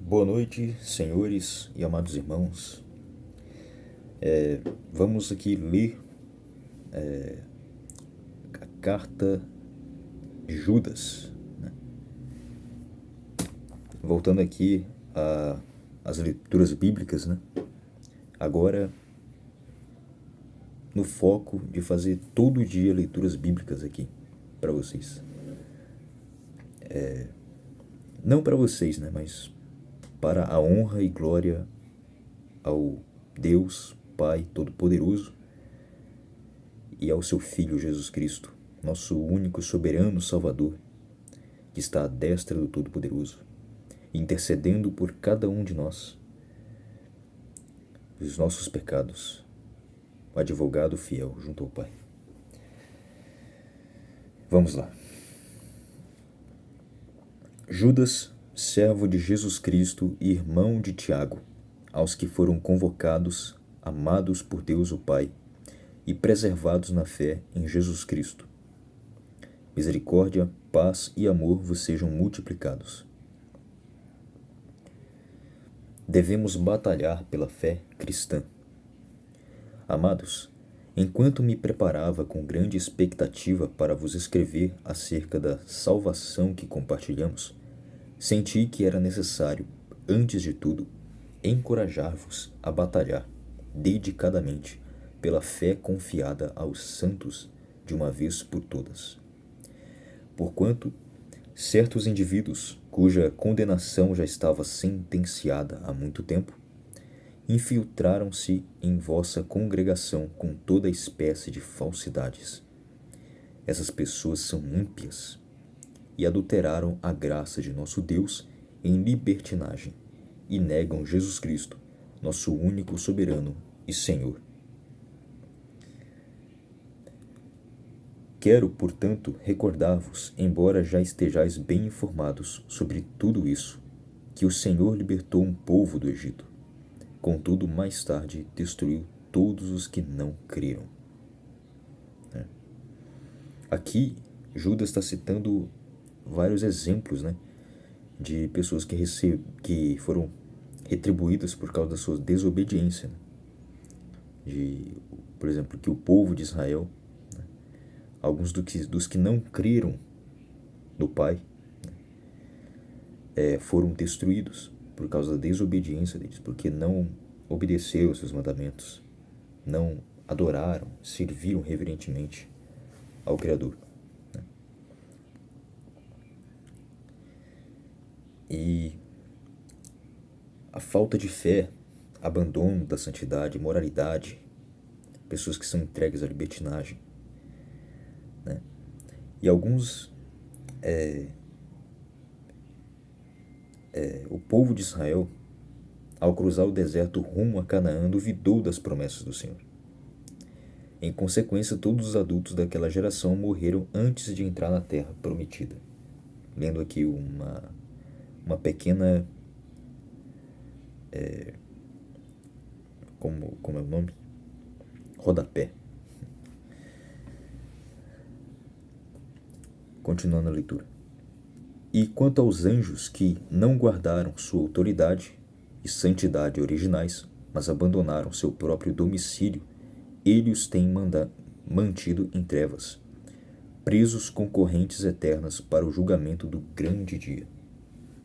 Boa noite, senhores e amados irmãos. Vamos aqui ler a carta de Judas. Voltando aqui às leituras bíblicas, né? Agora, no foco de fazer todo dia leituras bíblicas aqui para vocês. Não para vocês, né? Mas para a honra e glória ao Deus Pai Todo-Poderoso e ao seu Filho Jesus Cristo, nosso único soberano Salvador, que está à destra do Todo-Poderoso, intercedendo por cada um de nós, os nossos pecados, o advogado fiel junto ao Pai. Vamos lá. Judas, servo de Jesus Cristo e irmão de Tiago, aos que foram convocados, amados por Deus o Pai e preservados na fé em Jesus Cristo. Misericórdia, paz e amor vos sejam multiplicados. Devemos batalhar pela fé cristã. Amados, enquanto me preparava com grande expectativa para vos escrever acerca da salvação que compartilhamos, senti que era necessário, antes de tudo, encorajar-vos a batalhar dedicadamente pela fé confiada aos santos de uma vez por todas. Porquanto, certos indivíduos, cuja condenação já estava sentenciada há muito tempo, infiltraram-se em vossa congregação com toda espécie de falsidades. Essas pessoas são ímpias e adulteraram a graça de nosso Deus em libertinagem e negam Jesus Cristo, nosso único soberano e Senhor. Quero, portanto, recordar-vos, embora já estejais bem informados sobre tudo isso, que o Senhor libertou um povo do Egito. Contudo, mais tarde, destruiu todos os que não creram. Aqui, Judas está citando vários exemplos, né, de pessoas que foram retribuídas por causa da sua desobediência. Por exemplo, que o povo de Israel, alguns dos que não creram no Pai, foram destruídos por causa da desobediência deles, porque não obedeceram aos seus mandamentos, não adoraram, serviram reverentemente ao Criador. E a falta de fé, abandono da santidade, moralidade, pessoas que são entregues à libertinagem, né? E alguns, o povo de Israel, ao cruzar o deserto rumo a Canaã, duvidou das promessas do Senhor. Em consequência, todos os adultos daquela geração morreram antes de entrar na terra prometida. Lendo aqui uma pequena, como é o nome? Rodapé. Continuando a leitura. E quanto aos anjos que não guardaram sua autoridade e santidade originais, mas abandonaram seu próprio domicílio, ele os tem mantido em trevas, presos com correntes eternas para o julgamento do grande dia.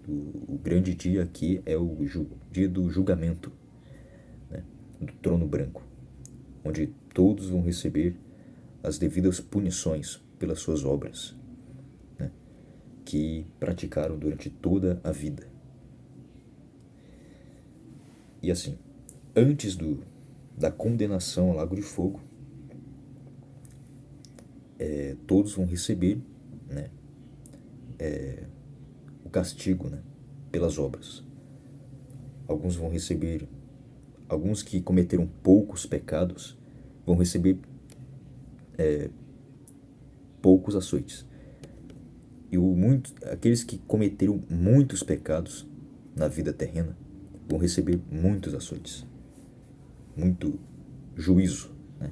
O grande dia aqui é o dia do julgamento, né, do trono branco, onde todos vão receber as devidas punições pelas suas obras, né, que praticaram durante toda a vida. E assim, antes da condenação ao lago de fogo, todos vão receber, né, o castigo, né, pelas obras. Alguns que cometeram poucos pecados vão receber poucos açoites. E aqueles que cometeram muitos pecados na vida terrena vão receber muitos açoites, muito juízo, né?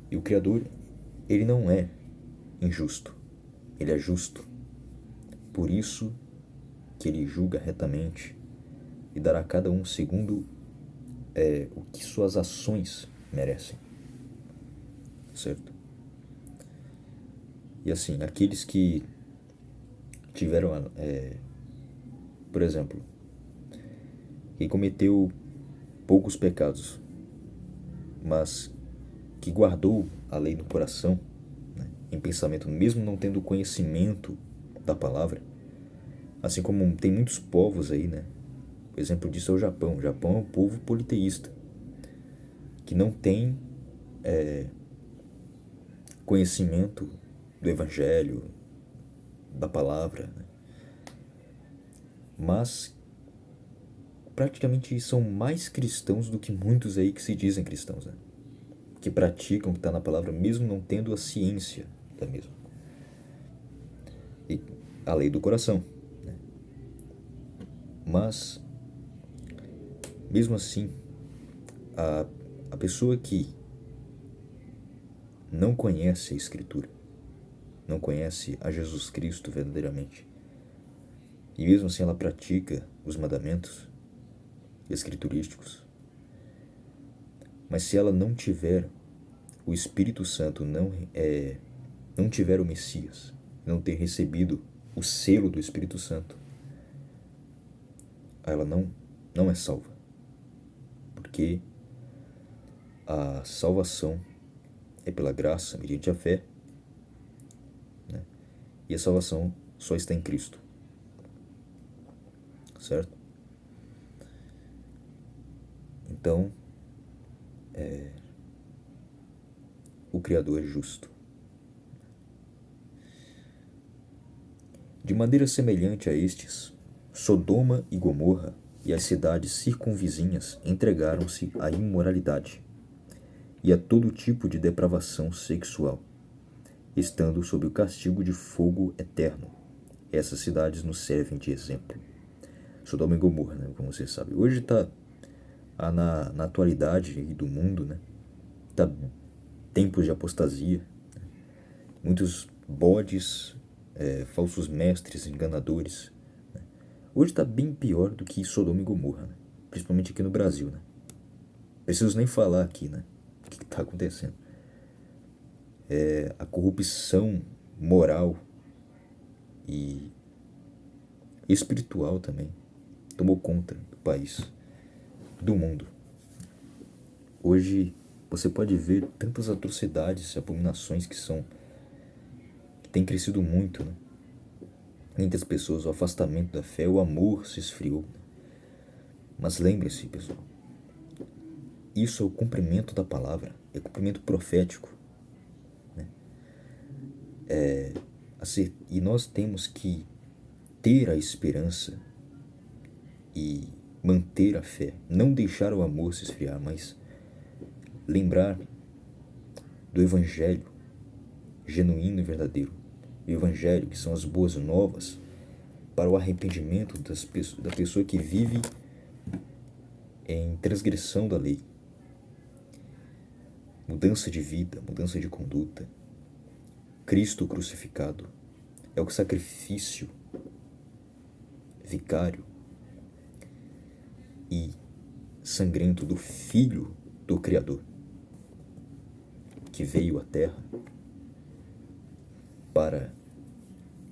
E o Criador, ele não é injusto, ele é justo. Por isso que ele julga retamente e dará a cada um segundo o que suas ações merecem, certo? E assim, aqueles que tiveram, por exemplo, quem cometeu poucos pecados, mas que guardou a lei no coração, né, em pensamento, mesmo não tendo conhecimento da palavra, assim como tem muitos povos aí, né? O exemplo disso é o Japão. O Japão é um povo politeísta, que não tem conhecimento do evangelho, da palavra, né? Mas praticamente são mais cristãos do que muitos aí que se dizem cristãos, né? Que praticam o que está na palavra, mesmo não tendo a ciência da mesma. E a lei do coração, né? Mas, mesmo assim, a pessoa que não conhece a Escritura, não conhece a Jesus Cristo verdadeiramente, e mesmo assim ela pratica os mandamentos escriturísticos, mas se ela não tiver o Espírito Santo, não tiver o Messias, não ter recebido o selo do Espírito Santo, ela não é salva, porque a salvação é pela graça, mediante a fé, né? E a salvação só está em Cristo, certo? Então, o Criador é justo. De maneira semelhante a estes, Sodoma e Gomorra e as cidades circunvizinhas entregaram-se à imoralidade e a todo tipo de depravação sexual, estando sob o castigo de fogo eterno. Essas cidades nos servem de exemplo. Sodoma e Gomorra, né, como você sabe. Hoje está na atualidade do mundo, né, tá tempos de apostasia, né, muitos bodes, falsos mestres, enganadores, né. Hoje está bem pior do que Sodoma e Gomorra, né, principalmente aqui no Brasil, né. Preciso nem falar aqui, né, o que está acontecendo. A corrupção moral e espiritual também tomou conta do país, do mundo. Hoje você pode ver tantas atrocidades e abominações que têm crescido muito, né? Entre as pessoas, o afastamento da fé, o amor se esfriou. Mas lembre-se, pessoal, isso é o cumprimento da palavra, é o cumprimento profético, né? E nós temos que ter a esperança e manter a fé, não deixar o amor se esfriar, mas lembrar do evangelho genuíno e verdadeiro, o evangelho que são as boas novas para o arrependimento da pessoa que vive em transgressão da lei, mudança de vida, mudança de conduta. Cristo crucificado é o sacrifício vicário e sangrento do Filho do Criador, que veio à terra para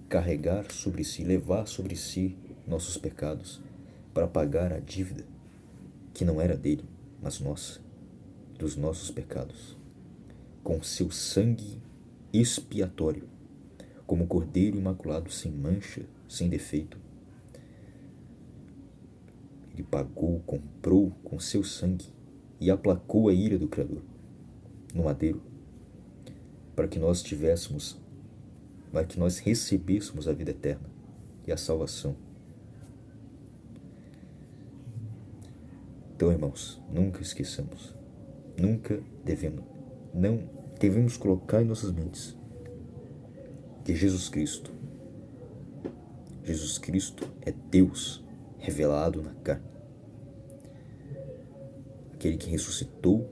carregar sobre si, levar sobre si nossos pecados, para pagar a dívida que não era dele, mas nossa, dos nossos pecados, com seu sangue expiatório, como cordeiro imaculado, sem mancha, sem defeito. Ele pagou, comprou com seu sangue e aplacou a ira do Criador no madeiro, para que nós recebêssemos a vida eterna e a salvação. Então, irmãos, nunca esqueçamos, não devemos colocar em nossas mentes que Jesus Cristo é Deus revelado na carne, aquele que ressuscitou,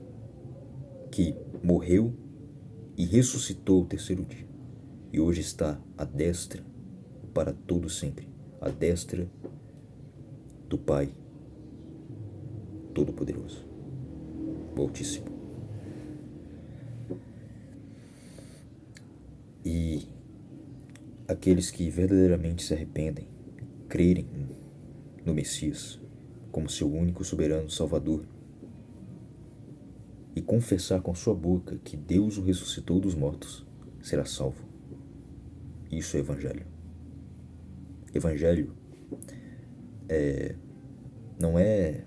que morreu e ressuscitou ao terceiro dia, e hoje está à destra para todo sempre, à destra do Pai, Todo-Poderoso, o Altíssimo. E aqueles que verdadeiramente se arrependem, crerem no Messias como seu único soberano Salvador e confessar com sua boca que Deus o ressuscitou dos mortos, será salvo. Isso é Evangelho. Evangelho não é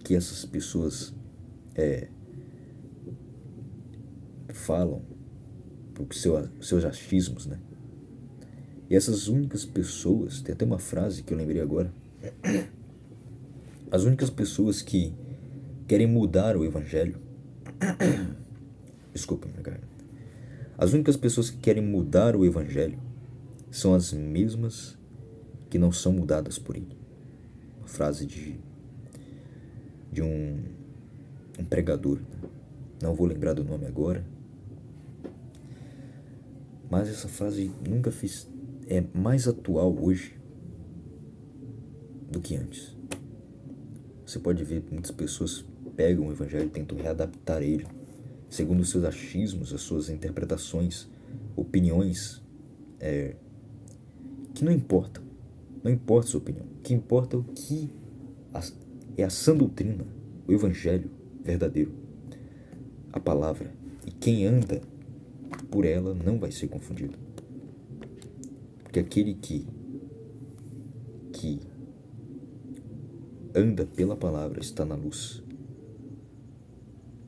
que essas pessoas falam por seus achismos, né? E essas únicas pessoas, tem até uma frase que eu lembrei agora, as únicas pessoas que querem mudar o Evangelho, desculpa minha garganta, as únicas pessoas que querem mudar o Evangelho são as mesmas que não são mudadas por ele. Uma frase de um pregador, né? Não vou lembrar do nome agora, mas essa frase é mais atual hoje do que antes. Você pode ver que muitas pessoas pegam o Evangelho e tentam readaptar ele segundo os seus achismos, as suas interpretações, opiniões, que não importam. Não importa a sua opinião. O que importa é o que é a sã doutrina, o Evangelho verdadeiro, a palavra. E quem anda por ela não vai ser confundido. Porque aquele que anda pela palavra está na luz.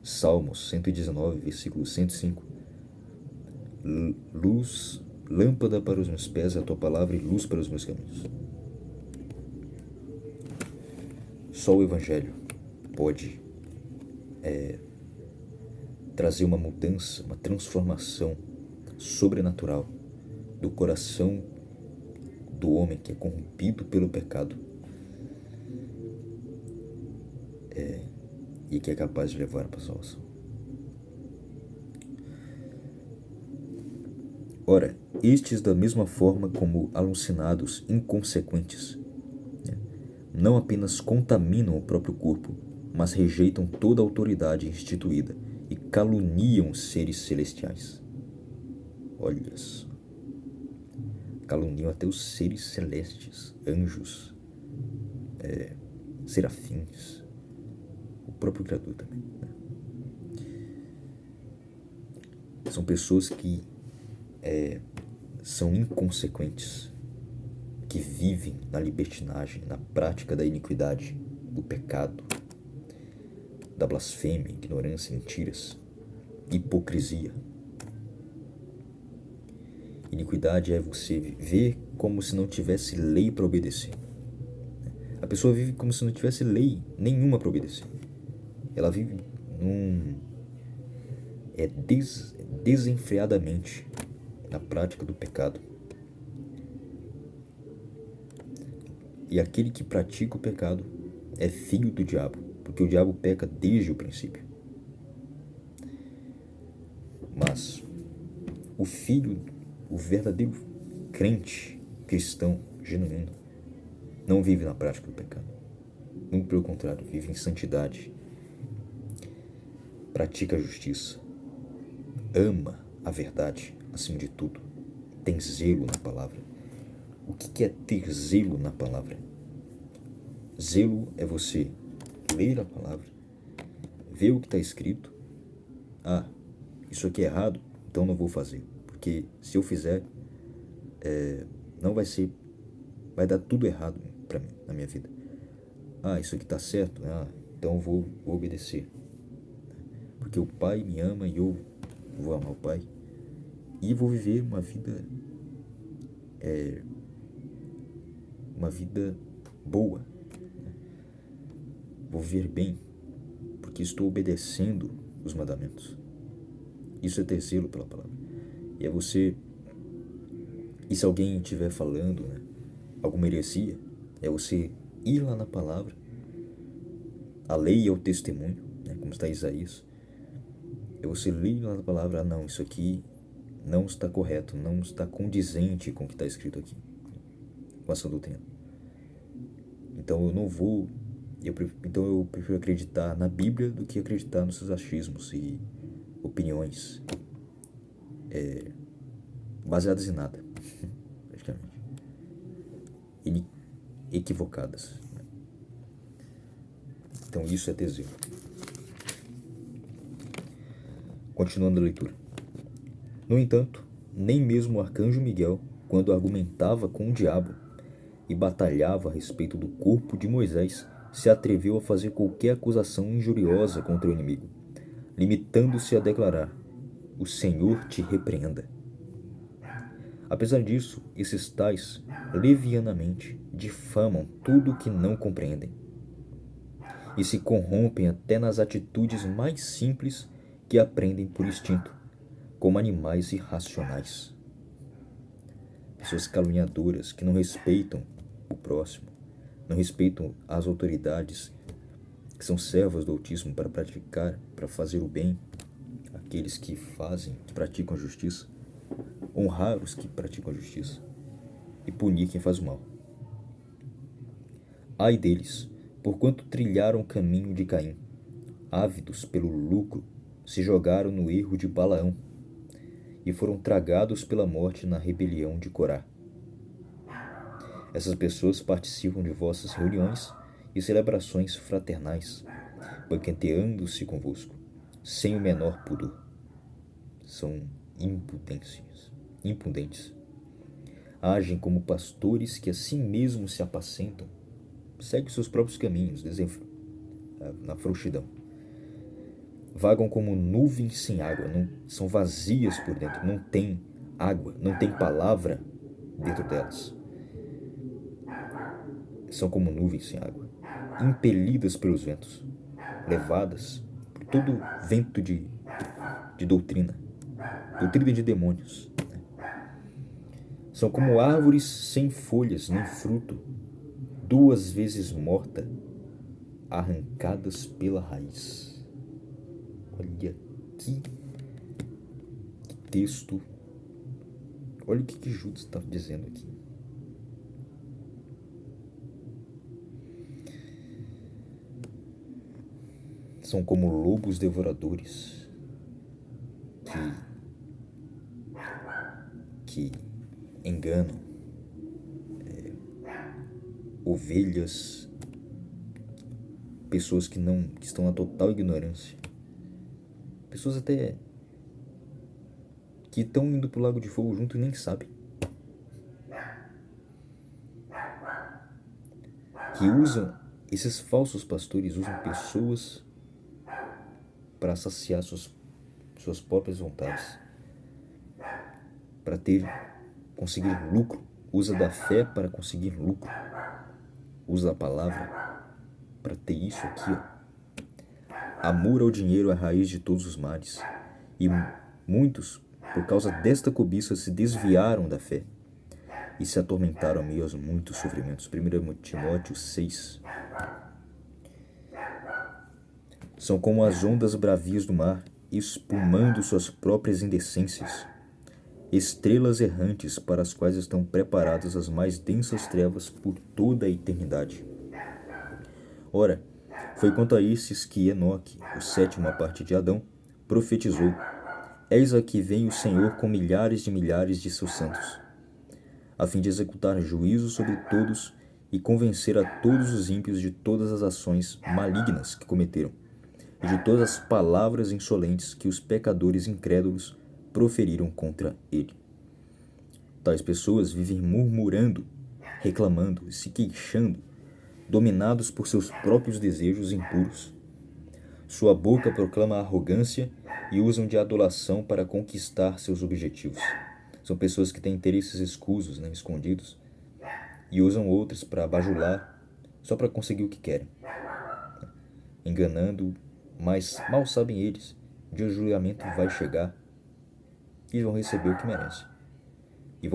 Salmos 119, versículo 105. Luz, lâmpada para os meus pés é a tua palavra e luz para os meus caminhos. Só o Evangelho pode trazer uma mudança, uma transformação sobrenatural do coração do homem que é corrompido pelo pecado e que é capaz de levar para a salvação. Ora, estes da mesma forma como alucinados inconsequentes, não apenas contaminam o próprio corpo, mas rejeitam toda a autoridade instituída e caluniam os seres celestiais. Olha só. Caluniam até os seres celestes, anjos, serafins, o próprio Criador também, né? São pessoas que são inconsequentes, que vivem na libertinagem, na prática da iniquidade, do pecado, da blasfêmia, ignorância, mentiras, hipocrisia. Iniquidade é você viver como se não tivesse lei para obedecer. A pessoa vive como se não tivesse lei nenhuma para obedecer. Ela vive desenfreadamente na prática do pecado. E aquele que pratica o pecado é filho do diabo, porque o diabo peca desde o princípio. Mas o filho, o verdadeiro crente cristão genuíno, não vive na prática do pecado. Muito pelo contrário, vive em santidade, pratica a justiça, ama a verdade acima de tudo, tem zelo na palavra. O que é ter zelo na palavra? Zelo é você ler a palavra, ver o que está escrito. Ah, isso aqui é errado, então não vou fazer, porque se eu fizer, não vai ser, vai dar tudo errado para mim, na minha vida. Ah, isso aqui está certo, então eu vou obedecer, porque o Pai me ama e eu vou amar o Pai e vou viver uma vida boa, vou viver bem, porque estou obedecendo os mandamentos. Isso é ter zelo pela palavra. E é você, e se alguém estiver falando, alguma heresia, é você ir lá na palavra, a lei é o testemunho, como está em Isaías, é você ler lá na palavra, não, isso aqui não está correto, não está condizente com o que está escrito aqui, com essa doutrina. Então eu não vou Então eu prefiro acreditar na Bíblia do que acreditar nos seus achismos e opiniões baseadas em nada, praticamente, e equivocadas. Então isso é Teseu. Continuando a leitura. No entanto, nem mesmo o arcanjo Miguel, quando argumentava com o diabo e batalhava a respeito do corpo de Moisés, se atreveu a fazer qualquer acusação injuriosa contra o inimigo, limitando-se a declarar: "O Senhor te repreenda." Apesar disso, esses tais levianamente difamam tudo o que não compreendem e se corrompem até nas atitudes mais simples que aprendem por instinto, como animais irracionais. Pessoas caluniadoras que não respeitam o próximo, não respeitam as autoridades que são servas do Altíssimo para fazer o bem, aqueles que praticam a justiça, honrar os que praticam a justiça e punir quem faz o mal. Ai deles, porquanto trilharam o caminho de Caim, ávidos pelo lucro, se jogaram no erro de Balaão e foram tragados pela morte na rebelião de Corá. Essas pessoas participam de vossas reuniões e celebrações fraternais, banqueteando-se convosco, sem o menor pudor. São impudentes. Agem como pastores que a si mesmos se apacentam, seguem seus próprios caminhos, na frouxidão. Vagam como nuvens sem água, são vazias por dentro, não tem água, não tem palavra dentro delas. São como nuvens sem água, impelidas pelos ventos, levadas por todo vento de doutrina de demônios. São como árvores sem folhas nem fruto, 2 vezes morta, arrancadas pela raiz. Olha que texto. Olha o que Judas está dizendo aqui. São como lobos devoradores que enganam ovelhas, pessoas que estão na total ignorância, pessoas até que estão indo pro lago de fogo junto e nem sabem, esses falsos pastores usam pessoas para saciar suas próprias vontades, para conseguir lucro, usa da fé para conseguir lucro, usa a palavra para ter isso aqui, ó. Amor ao dinheiro é a raiz de todos os males, e muitos, por causa desta cobiça, se desviaram da fé e se atormentaram a meio aos muitos sofrimentos. 1 Timóteo 6. São como as ondas bravias do mar, espumando suas próprias indecências, estrelas errantes para as quais estão preparadas as mais densas trevas por toda a eternidade. Ora, foi quanto a esses que Enoque, o 7ª parte de Adão, profetizou: Eis aqui vem o Senhor com milhares de seus santos, a fim de executar juízo sobre todos e convencer a todos os ímpios de todas as ações malignas que cometeram, e de todas as palavras insolentes que os pecadores incrédulos proferiram contra ele. Tais pessoas vivem murmurando, reclamando e se queixando, dominados por seus próprios desejos impuros. Sua boca proclama arrogância e usam de adulação para conquistar seus objetivos. São pessoas que têm interesses escusos, escondidos, e usam outros para bajular, só para conseguir o que querem, enganando, mas mal sabem eles, de um julgamento vai chegar e vão receber o que merecem. E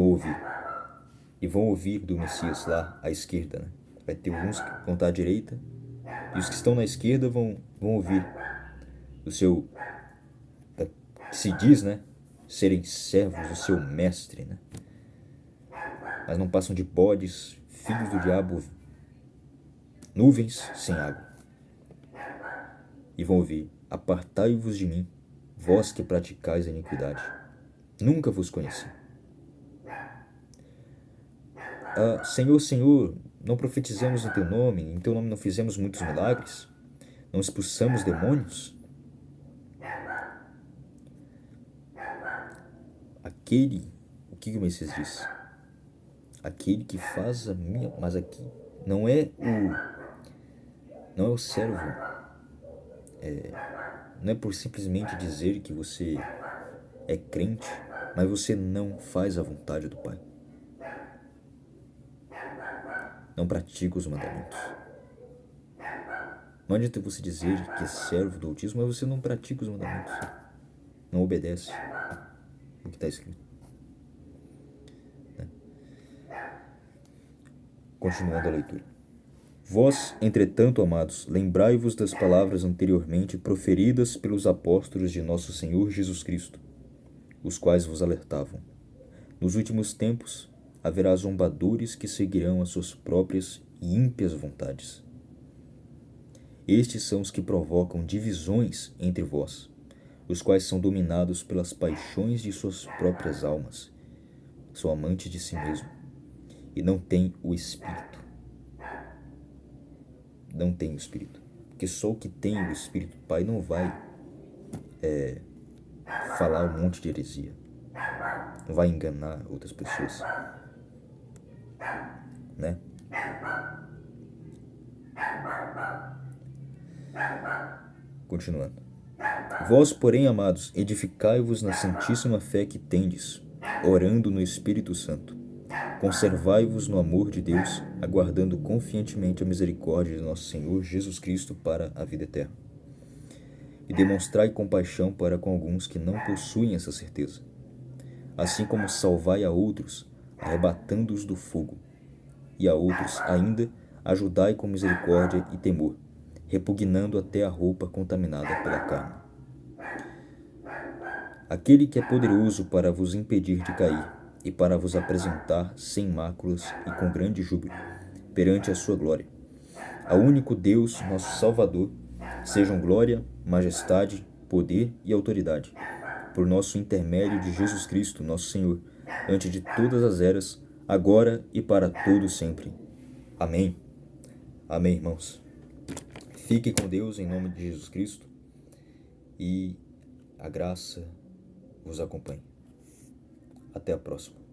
vão ouvir do Messias lá à esquerda, Vai ter alguns que vão estar à direita, e os que estão na esquerda vão ouvir o seu, que se diz, serem servos do seu mestre, Mas não passam de bodes, filhos do diabo, nuvens sem água. E vão ouvir: apartai-vos de mim, vós que praticais a iniquidade. Nunca vos conheci. Senhor, Senhor, não profetizamos em teu nome não fizemos muitos milagres? Não expulsamos demônios? O que o Messias diz? Aquele que faz a minha... Mas aqui não é o servo. Não é por simplesmente dizer que você é crente, mas você não faz a vontade do Pai. Não pratica os mandamentos. Não adianta você dizer que é servo do autismo, mas você não pratica os mandamentos. Não obedece o que está escrito. Continuando a leitura. Vós, entretanto, amados, lembrai-vos das palavras anteriormente proferidas pelos apóstolos de nosso Senhor Jesus Cristo, os quais vos alertavam. Nos últimos tempos haverá zombadores que seguirão as suas próprias e ímpias vontades. Estes são os que provocam divisões entre vós, os quais são dominados pelas paixões de suas próprias almas, são amantes de si mesmo e não têm o Espírito. Não tem o Espírito. Porque só o que tem o Espírito Pai não vai falar um monte de heresia. Não vai enganar outras pessoas. Né? Continuando. Vós, porém, amados, edificai-vos na santíssima fé que tendes, orando no Espírito Santo. Conservai-vos no amor de Deus, aguardando confiantemente a misericórdia de nosso Senhor Jesus Cristo para a vida eterna. E demonstrai compaixão para com alguns que não possuem essa certeza, assim como salvai a outros, arrebatando-os do fogo, e a outros ainda ajudai com misericórdia e temor, repugnando até a roupa contaminada pela carne. Aquele que é poderoso para vos impedir de cair, e para vos apresentar sem máculas e com grande júbilo, perante a sua glória. Ao único Deus, nosso Salvador, sejam glória, majestade, poder e autoridade, por nosso intermédio de Jesus Cristo, nosso Senhor, antes de todas as eras, agora e para todo sempre. Amém. Amém, irmãos. Fique com Deus em nome de Jesus Cristo e a graça vos acompanhe. Até a próxima.